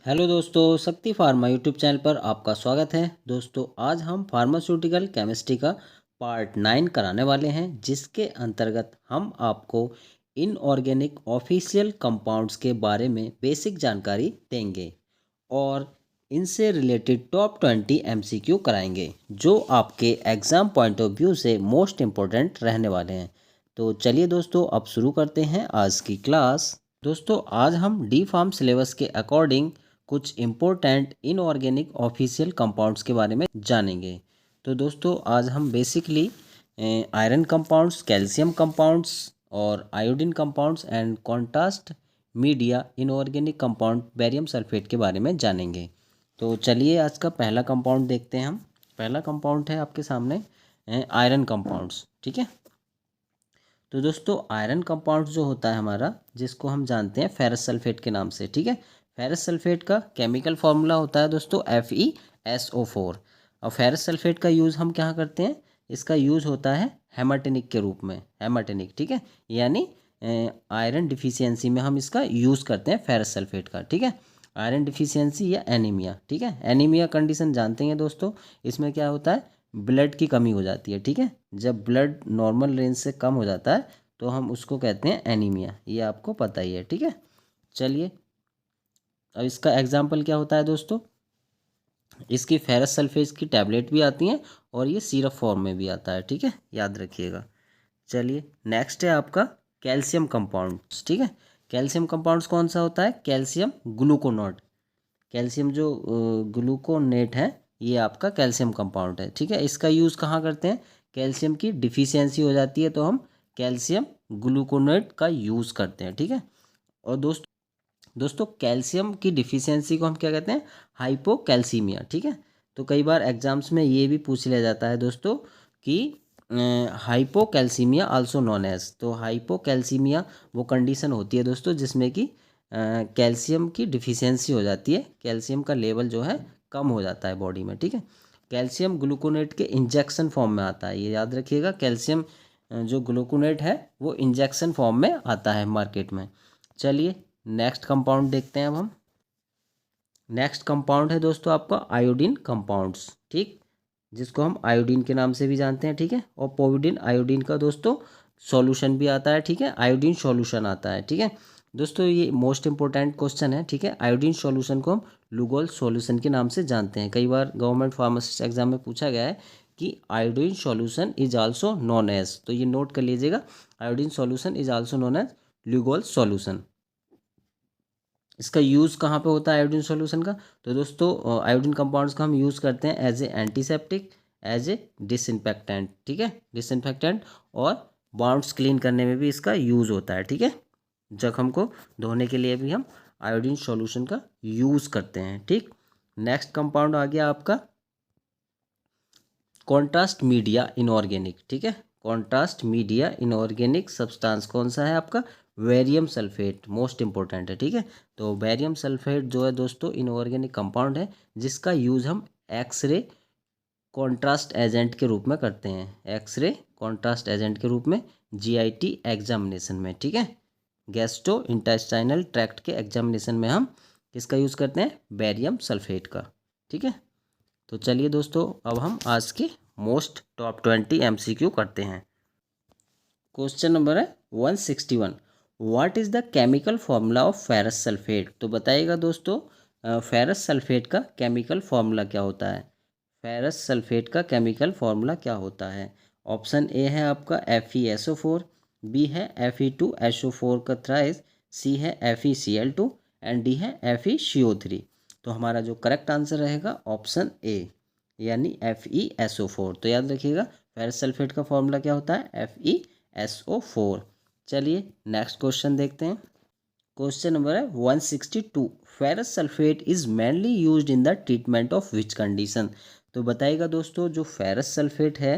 Hello दोस्तों, शक्ति pharma YouTube channel पर आपका स्वागत है। दोस्तों, आज हम फार्मास्यूटिकल केमिस्ट्री का पार्ट 9 कराने वाले हैं, जिसके अंतर्गत हम आपको इनऑर्गेनिक ऑफिशियल कंपाउंड्स के बारे में बेसिक जानकारी देंगे और इनसे रिलेटेड टॉप 20 एमसीक्यू कराएंगे, जो आपके एग्ज़ाम पॉइंट ऑफ व्यू से मोस्ट इम्पोर्टेंट रहने वाले हैं। तो चलिए दोस्तों, अब शुरू करते हैं आज की क्लास। दोस्तों, आज हम डी फार्म सिलेबस के अकॉर्डिंग कुछ इम्पोर्टेंट इनऑर्गेनिक ऑफिशियल कंपाउंड्स के बारे में जानेंगे। तो दोस्तों, आज हम basically iron compounds, calcium compounds और iodine compounds and contrast media inorganic compound barium sulphate के बारे में जानेंगे। तो चलिए आज का पहला कंपाउंड देखते हैं हम। पहला कंपाउंड है आपके सामने आयरन कंपाउंड्स। ठीक है। तो दोस्तों, आयरन कंपाउंड जो होता है हमारा, जिसको हम जानते हैं फेरस सल्फेट के नाम से। ठीक है। फेरस सल्फेट का केमिकल फार्मूला होता है दोस्तों FeSO4। और फेरस सल्फेट का यूज़ हम क्या करते हैं? इसका यूज़ होता है हेमाटेनिक के रूप में। हेमाटेनिक, ठीक है, यानी आयरन डिफिशियंसी में हम इसका यूज़ करते हैं फेरस सल्फेट का। ठीक है। आयरन डिफिशियंसी या एनीमिया। ठीक है। एनीमिया कंडीशन जानते हैं दोस्तों। इसमें क्या होता है? ब्लड की कमी हो जाती है। ठीक है। जब ब्लड नॉर्मल रेंज से कम हो जाता है तो हम उसको कहते हैं एनीमिया। ये आपको पता ही है। ठीक है। चलिए, अब इसका एग्जाम्पल क्या होता है दोस्तों? इसकी फेरस सल्फेट की टैबलेट भी आती हैं और ये सिरप फॉर्म में भी आता है। ठीक है, याद रखिएगा। चलिए, नेक्स्ट है आपका कैल्शियम कंपाउंड्स। ठीक है। कैल्शियम कंपाउंड्स कौन सा होता है? कैल्शियम ग्लूकोनोट। कैल्शियम जो ग्लूकोनेट है, ये आपका कैल्शियम कंपाउंड है। ठीक है। इसका यूज़ कहाँ करते हैं? कैल्शियम की डिफिशियंसी हो जाती है तो हम कैल्शियम ग्लूकोनेट का यूज़ करते हैं। ठीक है। और दोस्तों कैल्शियम की डिफिशियंसी को हम क्या कहते हैं? हाइपोकैल्सीमिया। ठीक है। तो कई बार एग्जाम्स में ये भी पूछ लिया जाता है दोस्तों कि हाइपोकैल्सीमिया आल्सो नॉन एज। तो हाइपोकैल्सीमिया वो कंडीशन होती है दोस्तों जिसमें कि कैल्शियम की डिफिशियंसी हो जाती है। कैल्शियम का लेवल जो है कम हो जाता है बॉडी में। ठीक है। कैल्शियम ग्लूकोनेट के इंजेक्शन फॉर्म में आता है, ये याद रखिएगा। कैल्शियम जो ग्लूकोनेट है वो इंजेक्शन फॉर्म में आता है मार्केट में। चलिए, नेक्स्ट कंपाउंड देखते हैं अब हम। नेक्स्ट कंपाउंड है दोस्तों आपका आयोडीन कंपाउंड्स। ठीक, जिसको हम आयोडीन के नाम से भी जानते हैं। ठीक है। और पोविडिन आयोडीन का दोस्तों सॉल्यूशन भी आता है। ठीक है। आयोडीन सॉल्यूशन आता है। ठीक है दोस्तों, ये मोस्ट इंपॉर्टेंट क्वेश्चन है। ठीक है। आयोडीन सॉल्यूशन को हम लुगोल सॉल्यूशन के नाम से जानते हैं। कई बार गवर्नमेंट फार्मासिस्ट एग्जाम में पूछा गया है कि iodine solution is also known as. तो ये नोट कर लीजिएगा, iodine solution is also known as Lugol solution. इसका यूज़ कहाँ पे होता है आयोडीन सॉल्यूशन का? तो दोस्तों आयोडीन कंपाउंड्स का हम यूज़ करते हैं as a antiseptic, as a disinfectant. ठीक है, डिसइंफेक्टेंट। और बाउंड्स क्लीन करने में भी इसका यूज़ होता है। ठीक है, जख्म को धोने के लिए भी हम आयोडीन सॉल्यूशन का यूज़ करते हैं। ठीक, नेक्स्ट कंपाउंड आ गया आपका कॉन्ट्रास्ट मीडिया इनऑर्गेनिक। ठीक है, कॉन्ट्रास्ट मीडिया इनऑर्गेनिक सब्सटेंस कौन सा है आपका? बेरियम सल्फेट, मोस्ट इंपॉर्टेंट है। ठीक है, तो बेरियम सल्फेट जो है दोस्तों इनऑर्गेनिक कंपाउंड है, जिसका यूज़ हम एक्सरे कॉन्ट्रास्ट एजेंट के रूप में करते हैं। एक्सरे कॉन्ट्रास्ट एजेंट के रूप में जीआईटी एग्जामिनेशन में। ठीक है, गैस्ट्रो इंटेस्टाइनल ट्रैक्ट के एग्जामिनेशन में हम किसका यूज़ करते हैं? बेरियम सल्फेट का। ठीक है। तो चलिए दोस्तों, अब हम आज के मोस्ट टॉप 20 एमसीक्यू करते हैं। क्वेश्चन नंबर है 161। What is the chemical formula of ferrous sulphate? तो बताइएगा दोस्तों, फेरस सल्फेट का केमिकल फार्मूला क्या होता है? फेरस सल्फेट का केमिकल फार्मूला क्या होता है? ऑप्शन ए है आपका FeSO4, बी है Fe2SO4 का थ्राइस, सी है FeCl2 एंड डी है FeCO3। तो हमारा जो करेक्ट आंसर रहेगा ऑप्शन ए, यानी FeSO4। तो याद रखिएगा, फेरस सल्फेट का फॉर्मूला क्या होता है? FeSO4। चलिए, नेक्स्ट क्वेश्चन देखते हैं। क्वेश्चन नंबर है 162। Ferrous sulphate is mainly used in the treatment of which condition? तो बताइएगा दोस्तों, जो फेरस सल्फेट है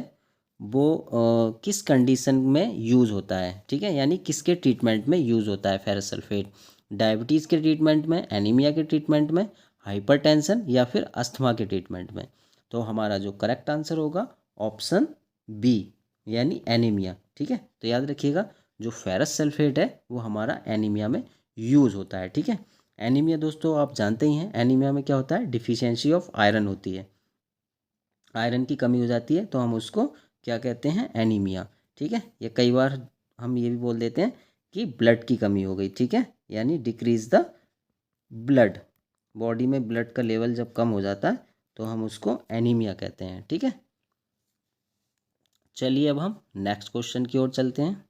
वो किस कंडीशन में यूज़ होता है? ठीक है, यानी किसके ट्रीटमेंट में यूज़ होता है फेरस सल्फेट? डायबिटीज़ के ट्रीटमेंट में, एनीमिया के ट्रीटमेंट में, हाइपरटेंशन या फिर अस्थमा के ट्रीटमेंट में? तो हमारा जो करेक्ट आंसर होगा ऑप्शन बी, यानी एनीमिया। ठीक है, तो याद रखिएगा, जो फेरस सल्फेट है वो हमारा एनीमिया में यूज़ होता है। ठीक है, एनीमिया दोस्तों आप जानते ही हैं, एनीमिया में क्या होता है, डिफिशियंसी ऑफ आयरन होती है, आयरन की कमी हो जाती है, तो हम उसको क्या कहते हैं, एनीमिया। ठीक है, या कई बार हम ये भी बोल देते हैं कि ब्लड की कमी हो गई। ठीक है, यानी डिक्रीज द ब्लड, बॉडी में ब्लड का लेवल जब कम हो जाता है तो हम उसको एनीमिया कहते हैं। ठीक है, चलिए अब हम नेक्स्ट क्वेश्चन की ओर चलते हैं।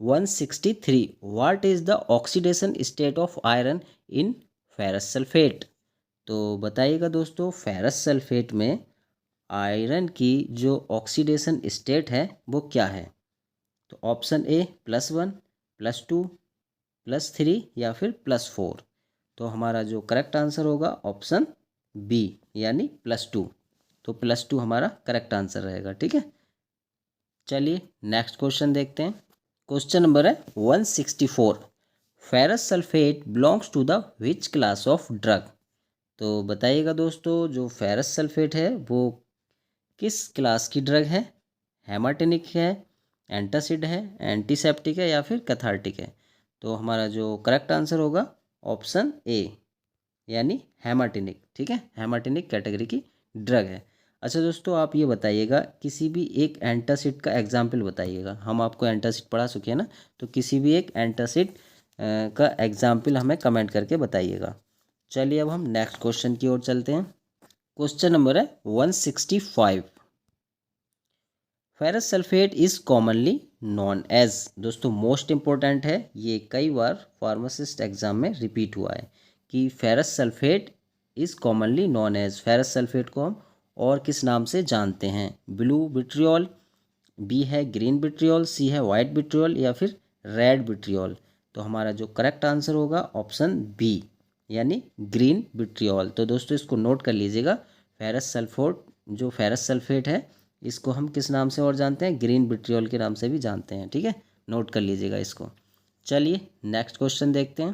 163, what is the oxidation state of iron in ferrous sulphate. तो बताइएगा दोस्तों, फेरस सल्फेट में आयरन की जो ऑक्सीडेशन स्टेट है वो क्या है। तो ऑप्शन ए +1, +2, +3 या फिर +4। तो हमारा जो करेक्ट आंसर होगा ऑप्शन बी, यानी +2। तो +2 हमारा करेक्ट आंसर रहेगा। ठीक है, चलिए नेक्स्ट क्वेश्चन देखते हैं। क्वेश्चन नंबर है 164, ferrous sulphate belongs to the which class of drug. तो बताइएगा दोस्तों, जो फेरस सल्फेट है वो किस क्लास की ड्रग है। हेमाटिनिक है, एंटासिड है, एंटीसेप्टिक है या फिर कैथार्टिक है। तो हमारा जो करेक्ट आंसर होगा ऑप्शन ए, यानी हेमाटिनिक। ठीक है, हेमाटिनिक कैटेगरी की ड्रग है। अच्छा दोस्तों, आप ये बताइएगा, किसी भी एक एंटासिड का एग्जाम्पल बताइएगा। हम आपको एंटासिड पढ़ा चुके हैं ना, तो किसी भी एक एंटासिड का एग्जाम्पल हमें कमेंट करके बताइएगा। चलिए अब हम नेक्स्ट क्वेश्चन की ओर चलते हैं। क्वेश्चन नंबर है 165, ferrous sulphate is commonly known as. दोस्तों मोस्ट इंपॉर्टेंट है, ये कई बार फार्मासिस्ट एग्जाम में रिपीट हुआ है कि ferrous sulphate is commonly known as. Ferrous sulphate को हम और किस नाम से जानते हैं, ब्लू विट्रियोल, बी है ग्रीन विट्रियोल, सी है वाइट विट्रियोल या फिर रेड विट्रियोल। तो हमारा जो करेक्ट आंसर होगा ऑप्शन बी, यानी ग्रीन विट्रियोल। तो दोस्तों इसको नोट कर लीजिएगा, फेरस सल्फेट, जो फेरस सल्फेट है इसको हम किस नाम से और जानते हैं, ग्रीन विट्रियोल के नाम से भी जानते हैं। ठीक है, नोट कर लीजिएगा इसको। चलिए नेक्स्ट क्वेश्चन देखते हैं।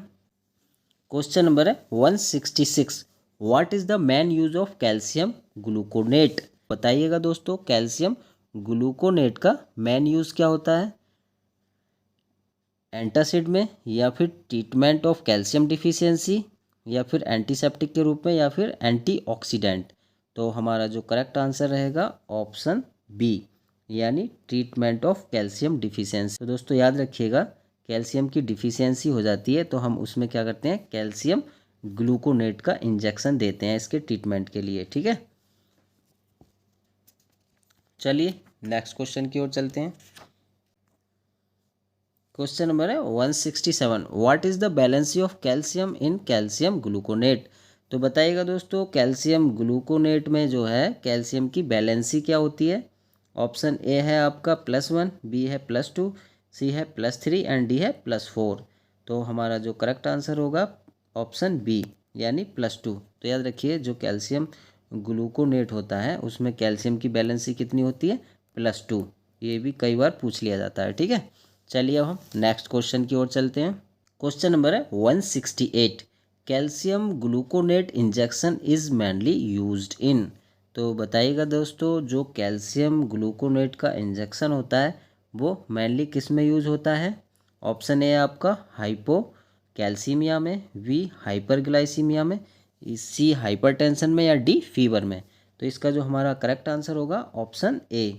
क्वेश्चन नंबर है 166, what is the main use of calcium gluconate. बताइएगा दोस्तों, कैल्शियम ग्लूकोनेट का मेन यूज क्या होता है, एंटासिड में या फिर ट्रीटमेंट ऑफ कैल्शियम डिफिशियंसी या फिर एंटीसेप्टिक के रूप में या फिर एंटीऑक्सीडेंट। तो हमारा जो करेक्ट आंसर रहेगा ऑप्शन बी, यानी ट्रीटमेंट ऑफ कैल्शियम डिफिशियंसी। तो दोस्तों याद रखिएगा, कैल्शियम की डिफिशियंसी हो जाती है तो हम उसमें क्या करते हैं, कैल्शियम ग्लूकोनेट का इंजेक्शन देते हैं इसके ट्रीटमेंट के लिए। ठीक है, चलिए नेक्स्ट क्वेश्चन की ओर चलते हैं। क्वेश्चन नंबर है 167, what is the valency of calcium in calcium gluconate. तो बताइएगा दोस्तों, कैल्शियम ग्लूकोनेट में जो है कैल्शियम की बैलेंसी क्या होती है। ऑप्शन ए है आपका +1, बी है +2, सी है +3 एंड डी है +4। तो हमारा जो करेक्ट आंसर होगा ऑप्शन बी, यानी +2। तो याद रखिए, जो कैल्शियम ग्लूकोनेट होता है उसमें कैल्शियम की बैलेंसी कितनी होती है, +2। ये भी कई बार पूछ लिया जाता है। ठीक है, चलिए अब हम नेक्स्ट क्वेश्चन की ओर चलते हैं। क्वेश्चन नंबर है 168, calcium gluconate injection is mainly used in. तो बताइएगा दोस्तों, जो कैल्शियम ग्लूकोनेट का इंजेक्शन होता है वो मेनली किस में यूज होता है। ऑप्शन ए आपका हाइपो कैल्सीमिया में, बी हाइपरग्लाइसीमिया में, सी हाइपरटेंशन में या डी फीवर में। तो इसका जो हमारा करेक्ट आंसर होगा ऑप्शन ए,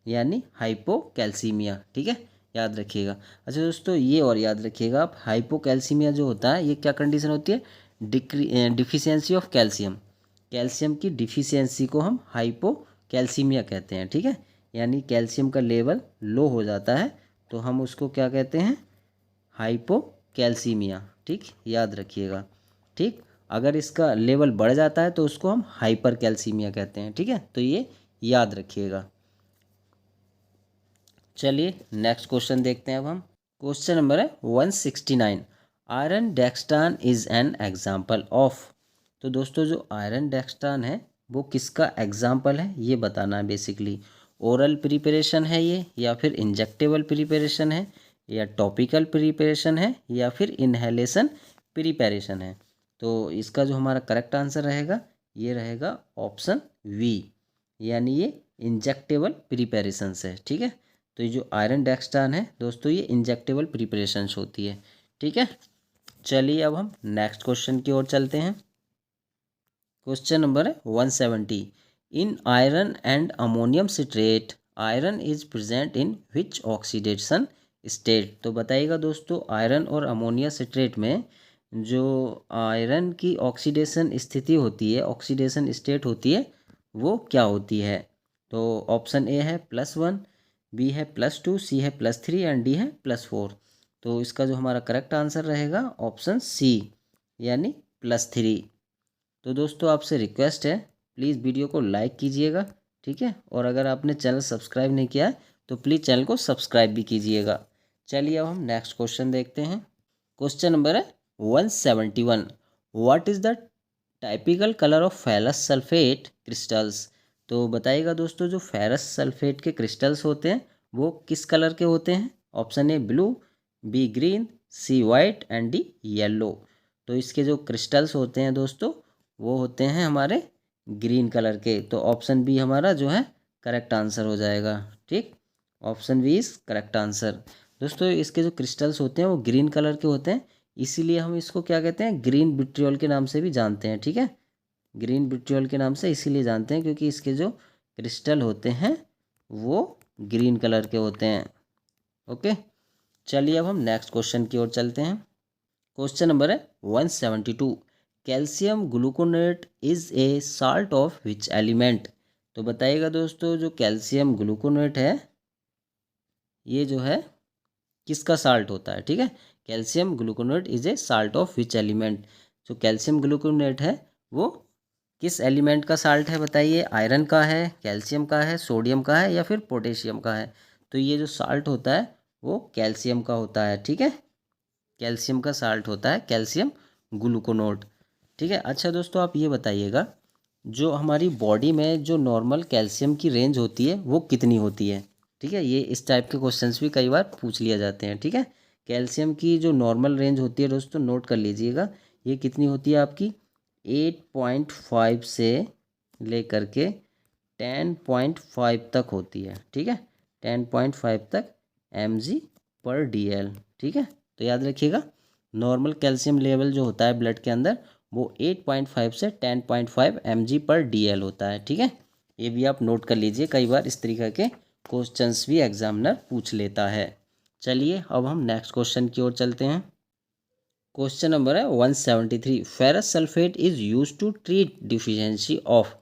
यानी हाइपोकैल्सीमिया। ठीक है, याद रखिएगा। अच्छा दोस्तों, ये और याद रखिएगा आप, हाइपोकैल्सीमिया जो होता है ये क्या कंडीशन होती है, डिफिशियंसी ऑफ कैल्शियम। कैल्शियम की डिफिशियंसी को हम हाइपोकैल्सीमिया कहते हैं। ठीक है, यानी कैल्शियम का लेवल लो हो जाता है तो हम उसको क्या कहते हैं, हाइपोकैल्सीमिया। ठीक, याद रखिएगा। ठीक, अगर इसका लेवल बढ़ जाता है तो उसको हम हाइपर कैल्सीमिया कहते हैं। ठीक है, तो ये याद रखिएगा। चलिए नेक्स्ट क्वेश्चन देखते हैं अब हम। क्वेश्चन नंबर है 169, iron dextran is an example of. तो दोस्तों जो आयरन डेक्सट्रान है वो किसका एग्जाम्पल है ये बताना है बेसिकली। ओरल प्रिपरेशन है ये, या फिर इंजेक्टेबल प्रिपरेशन है, या टॉपिकल प्रिपरेशन है, या फिर इनहेलेशन प्रिपरेशन है। तो इसका जो हमारा करेक्ट आंसर रहेगा ये रहेगा ऑप्शन वी, यानी ये इंजेक्टेबल प्रिपरेशन है। ठीक है, तो ये जो आयरन डेक्सट्रान है दोस्तों ये इंजेक्टेबल प्रिपरेशंस होती है। ठीक है, चलिए अब हम नेक्स्ट क्वेश्चन की ओर चलते हैं। क्वेश्चन नंबर है 170। इन iron and ammonium citrate iron is present in which oxidation state. तो बताइएगा दोस्तों, आयरन और अमोनिया सिट्रेट में जो आयरन की ऑक्सीडेशन स्थिति होती है, ऑक्सीडेशन स्टेट होती है, वो क्या होती है। तो ऑप्शन ए है +1, बी है +2, सी है +3 एंड डी है +4। तो इसका जो हमारा करेक्ट आंसर रहेगा ऑप्शन सी, यानी +3। तो दोस्तों आपसे रिक्वेस्ट है, प्लीज़ वीडियो को लाइक कीजिएगा, ठीक है। और अगर आपने चैनल सब्सक्राइब नहीं किया है तो प्लीज़ चैनल को सब्सक्राइब भी कीजिएगा। चलिए अब हम नेक्स्ट क्वेश्चन देखते हैं। क्वेश्चन नंबर है 171। What is the typical colour of ferrous sulphate crystals. तो बताइएगा दोस्तों, जो फेरस सल्फेट के क्रिस्टल्स होते हैं वो किस कलर के होते हैं। Option A blue, B green, C white and D yellow. तो इसके जो क्रिस्टल्स होते हैं दोस्तों वो होते हैं हमारे ग्रीन कलर के। तो ऑप्शन बी हमारा जो है करेक्ट आंसर हो जाएगा, ठीक। Option B is correct answer. दोस्तों इसके जो क्रिस्टल्स होते हैं वो ग्रीन कलर के होते हैं, इसीलिए हम इसको क्या कहते हैं, ग्रीन विट्रियोल के नाम से भी जानते हैं, ठीक है। ग्रीन विट्रियोल के नाम से इसीलिए जानते हैं क्योंकि इसके जो क्रिस्टल होते हैं वो ग्रीन कलर के होते हैं। ओके, चलिए अब हम नेक्स्ट क्वेश्चन की ओर चलते हैं। क्वेश्चन नंबर है 172। Calcium gluconate is a salt of which element. तो बताइएगा दोस्तों, जो कैल्शियम ग्लूकोनेट है ये जो है किसका साल्ट होता है, ठीक है। Calcium gluconate is a salt of which element. जो कैल्शियम ग्लूकोनेट है वो किस एलिमेंट का साल्ट है बताइए। आयरन का है, कैल्शियम का है, सोडियम का है या फिर पोटेशियम का है। तो ये जो साल्ट होता है वो कैल्शियम का होता है, ठीक है। कैल्शियम का साल्ट होता है कैल्शियम ग्लूकोनेट, ठीक है। अच्छा दोस्तों आप ये बताइएगा, जो हमारी बॉडी में जो नॉर्मल कैल्शियम की रेंज होती है वो कितनी होती है, ठीक है। ये इस टाइप के क्वेश्चंस भी कई बार पूछ लिया जाते हैं, ठीक है। कैल्शियम की जो नॉर्मल रेंज होती है दोस्तों नोट कर लीजिएगा, ये कितनी होती है आपकी 8.5 से लेकर के 10.5 तक होती है, ठीक है। 10.5 तक mg/dl, ठीक है। तो याद रखिएगा, नॉर्मल कैल्शियम लेवल जो होता है ब्लड के अंदर वो 8.5 से 10.5 mg/dl होता है, ठीक है। ये भी आप नोट कर लीजिए, कई बार इस तरीके के क्वेश्चंस भी एग्जामिनर पूछ लेता है। चलिए अब हम नेक्स्ट क्वेश्चन की ओर चलते हैं। क्वेश्चन नंबर है 173। Ferrous sulphate is use to treat deficiency of.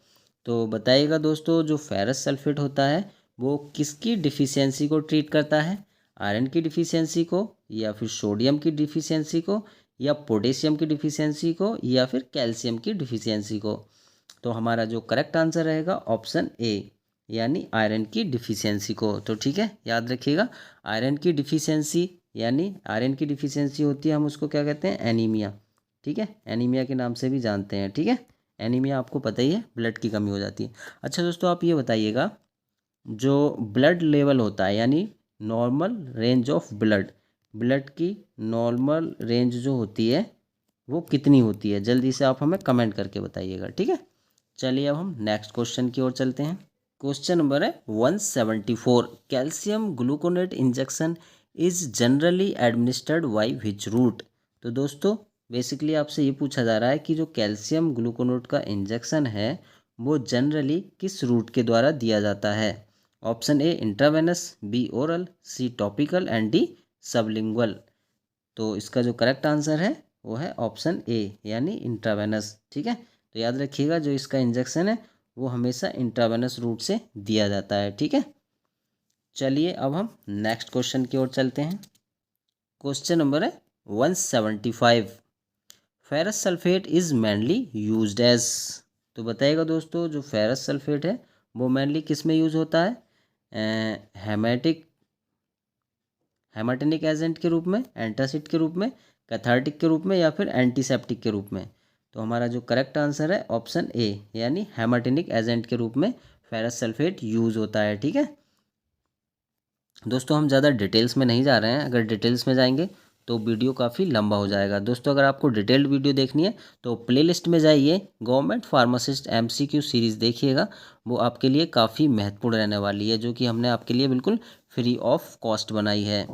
तो बताइएगा दोस्तों, जो फेरस सल्फेट होता है वो किसकी डिफिशियंसी को ट्रीट करता है। आयरन की डिफिशियंसी को, या फिर सोडियम की डिफिशियंसी को, या पोटेशियम की डिफिशियंसी को, या फिर कैल्शियम की डिफिशियंसी को। तो हमारा जो करेक्ट आंसर रहेगा ऑप्शन ए, यानी आयरन की डिफिशियंसी को। तो ठीक है, याद रखिएगा, आयरन की डिफिशियंसी यानी आयरन की डिफिशियंसी होती है, हम उसको क्या कहते हैं, एनीमिया, ठीक है। एनीमिया के नाम से भी जानते हैं, ठीक है। एनीमिया आपको पता ही है, ब्लड की कमी हो जाती है। अच्छा दोस्तों आप ये बताइएगा, जो ब्लड लेवल होता है यानी normal range of blood, blood की नॉर्मल रेंज जो होती है वो कितनी होती है, जल्दी से आप हमें कमेंट करके बताइएगा, ठीक है। चलिए अब हम नेक्स्ट क्वेश्चन की ओर चलते हैं। क्वेश्चन नंबर है 174। Calcium gluconate injection is generally administered by which route. तो दोस्तों बेसिकली आपसे ये पूछा जा रहा है कि जो कैल्शियम ग्लूकोनेट का इंजेक्शन है वो जनरली किस रूट के द्वारा दिया जाता है। Option A intravenous, B oral, C topical and D sublingual. तो इसका जो करेक्ट आंसर है वो है ऑप्शन ए, यानी इंट्रावेनस, ठीक है। तो याद रखिएगा, जो इसका इंजेक्शन है वो हमेशा इंट्रावेनस रूट से दिया जाता है, ठीक है। चलिए अब हम नेक्स्ट क्वेश्चन की ओर चलते हैं। क्वेश्चन नंबर है 175। Ferrous sulphate is mainly used as. तो बताइएगा दोस्तों, जो फेरस सल्फेट है वो मेनली किस में यूज होता है, हेमाटेनिक एजेंट के रूप में, एंटासिड के रूप में, कैथार्टिक के रूप में, या फिर एंटीसेप्टिक के रूप में। तो हमारा जो करेक्ट आंसर है ऑप्शन ए, यानी हेमाटेनिक एजेंट के रूप में फेरस सल्फेट यूज होता है, ठीक है। दोस्तों हम ज़्यादा डिटेल्स में नहीं जा रहे हैं, अगर डिटेल्स में जाएंगे तो वीडियो काफ़ी लंबा हो जाएगा। दोस्तों अगर आपको डिटेल्ड वीडियो देखनी है तो प्लेलिस्ट में जाइए, गवर्नमेंट फार्मासिस्ट MCQ सीरीज़ देखिएगा, वो आपके लिए काफ़ी महत्वपूर्ण रहने वाली है, जो कि हमने आपके लिए बिल्कुल फ्री ऑफ कॉस्ट बनाई है।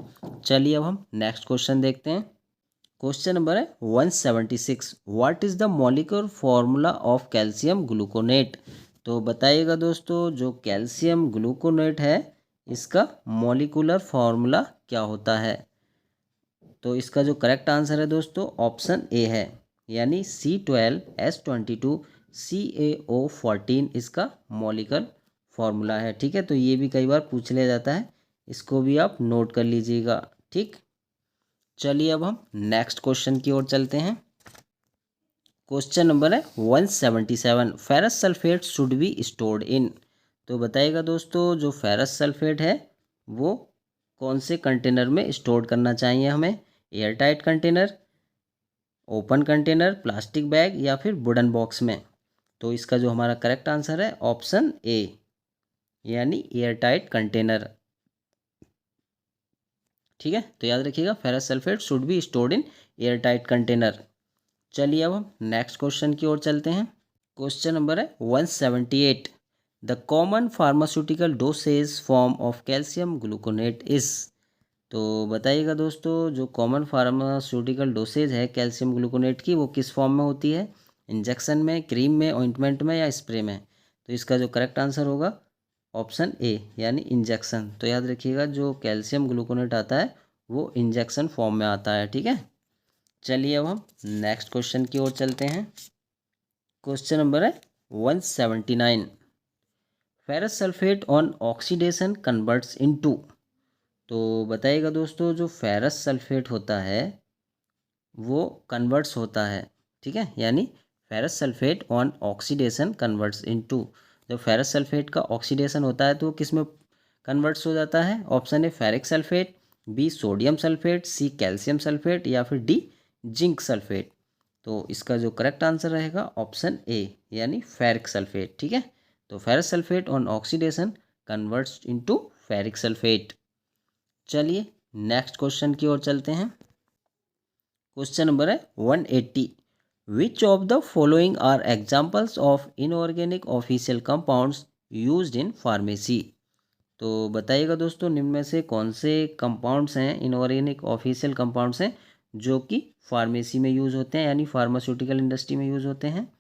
चलिए अब हम नेक्स्ट क्वेश्चन देखते हैं। क्वेश्चन नंबर है 176, what is the molecular formula of calcium gluconate. तो बताइएगा दोस्तों, जो कैल्शियम ग्लूकोनेट है इसका मॉलिक्यूलर फॉर्मूला क्या होता है। तो इसका जो करेक्ट आंसर है दोस्तों ऑप्शन ए है, यानी C12H22CaO14 इसका मॉलिक्यूलर फॉर्मूला है। ठीक है, तो ये भी कई बार पूछ लिया जाता है, इसको भी आप नोट कर लीजिएगा। ठीक, चलिए अब हम नेक्स्ट क्वेश्चन की ओर चलते हैं। क्वेश्चन नंबर है 177, ferrous sulphate should be stored in. तो बताइएगा दोस्तों, जो फेरस सल्फेट है वो कौन से कंटेनर में स्टोर करना चाहिए हमें, air tight container, open container, plastic bag या फिर वुडन बॉक्स में। तो इसका जो हमारा करेक्ट आंसर है ऑप्शन ए, यानी एयर टाइट कंटेनर। ठीक है, तो याद रखिएगा ferrous sulphate should be stored in air tight container. चलिए अब हम नेक्स्ट क्वेश्चन की ओर चलते हैं। क्वेश्चन नंबर है 178, the common pharmaceutical dosage form of calcium gluconate is. तो बताइएगा दोस्तों, जो कॉमन फार्मास्यूटिकल डोसेज है कैल्शियम ग्लूकोनेट की वो किस फॉर्म में होती है, इंजेक्शन में, क्रीम में, ऑइंटमेंट में या स्प्रे में। तो इसका जो करेक्ट आंसर होगा ऑप्शन ए, यानी इंजेक्शन। तो याद रखिएगा जो कैल्शियम ग्लूकोनेट आता है वो इंजेक्शन फॉर्म में आता है। ठीक है, चलिए अब हम नेक्स्ट क्वेश्चन की ओर चलते हैं। क्वेश्चन नंबर है 179, ferrous sulphate on oxidation converts into. तो बताइएगा दोस्तों, जो फेरस सल्फेट होता है वो कन्वर्ट्स होता है। ठीक है, यानी ferrous sulphate on oxidation converts into. जब फेरस सल्फेट का ऑक्सीडेशन होता है तो वो किस में कन्वर्ट्स हो जाता है। Option A ferric sulphate, B sodium sulphate, C calcium sulphate या फिर डी जिंक सल्फेट। तो इसका जो करेक्ट आंसर रहेगा ऑप्शन ए, यानी फेरिक सल्फेट। ठीक है, तो ferrous sulphate on oxidation converts into ferric sulphate. चलिए नेक्स्ट क्वेश्चन की ओर चलते हैं। क्वेश्चन नंबर है 180, which of the following are examples of inorganic official compounds used in pharmacy. तो बताइएगा दोस्तों, निम्न में से कौन से कंपाउंड्स हैं, इनऑर्गेनिक ऑफिशियल कंपाउंड्स हैं जो कि फार्मेसी में यूज़ होते हैं, यानी फार्मास्यूटिकल इंडस्ट्री में यूज़ होते हैं।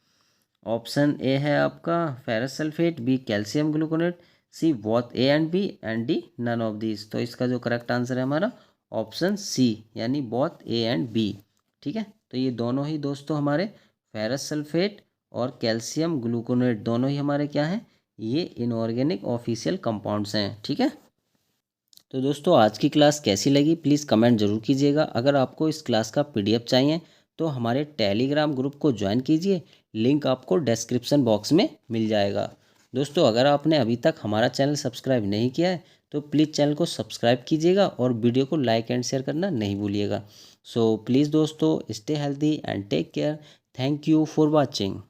ऑप्शन ए है आपका ferrous sulphate, B calcium gluconate, C both A and B and D none of this. तो इसका जो करेक्ट आंसर है हमारा ऑप्शन सी, यानी बोथ ए एंड बी। ठीक है, तो ये दोनों ही दोस्तों हमारे फेरस सल्फेट और कैल्शियम ग्लूकोनेट दोनों ही हमारे क्या हैं, ये इनऑर्गेनिक ऑफिशियल कंपाउंड्स हैं। ठीक है, तो दोस्तों आज की क्लास कैसी लगी प्लीज़ कमेंट ज़रूर कीजिएगा। अगर आपको इस क्लास का PDF चाहिए तो हमारे टेलीग्राम ग्रुप को ज्वाइन कीजिए, लिंक आपको डिस्क्रिप्शन बॉक्स में मिल जाएगा। दोस्तों अगर आपने अभी तक हमारा चैनल सब्सक्राइब नहीं किया है तो प्लीज़ चैनल को सब्सक्राइब कीजिएगा और वीडियो को लाइक एंड शेयर करना नहीं भूलिएगा। सो प्लीज़ दोस्तों, stay healthy and take care. Thank you for watching.